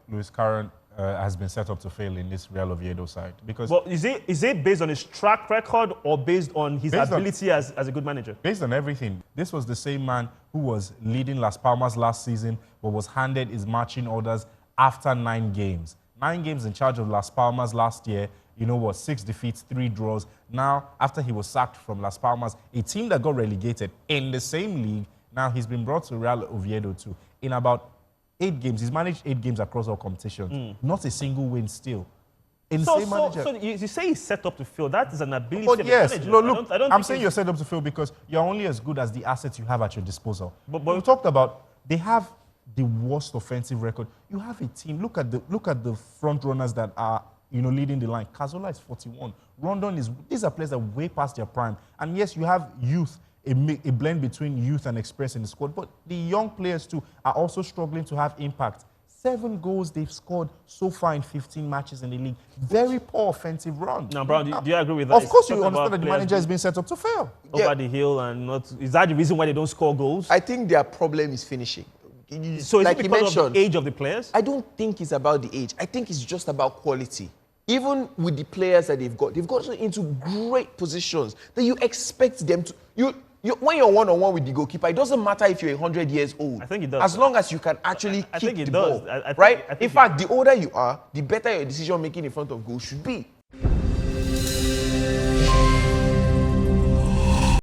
Luis Carrión has been set up to fail in this Real Oviedo side. Because But is it based on his track record or based on his ability as a good manager? Based on everything. This was the same man who was leading Las Palmas last season, but was handed his marching orders after 9 games. 9 games in charge of Las Palmas last year. You know what? 6 defeats, 3 draws. Now, after he was sacked from Las Palmas, a team that got relegated in the same league, now he's been brought to Real Oviedo too. In about 8 games, he's managed 8 games across all competitions. Not a single win still. So you say he's set up to fail. That is an ability but of yes, a manager. no, look, I'm saying you're you're set up to fail because you're only as good as the assets you have at your disposal. But we talked about, they have the worst offensive record. You have a team. Look at the front runners that are leading the line. Cazorla is 41. Rondon is. These are players that are way past their prime. And yes, you have youth, a blend between youth and experience in the squad. But the young players too are also struggling to have impact. 7 goals they've scored so far in 15 matches in the league. Very poor offensive run. Now, Brown, do you agree with that? Of course, you understand that the manager has been set up to fail. Over the hill and not. Is that the reason why they don't score goals? I think their problem is finishing. So is it because of the age of the players? I don't think it's about the age. I think it's just about quality. Even with the players that they've gotten into great positions that you expect them to. When you're one-on-one with the goalkeeper, it doesn't matter if you're 100 years old. I think it does. As long as you can actually kick the ball. I think right? In fact, the older you are, the better your decision-making in front of goal should be.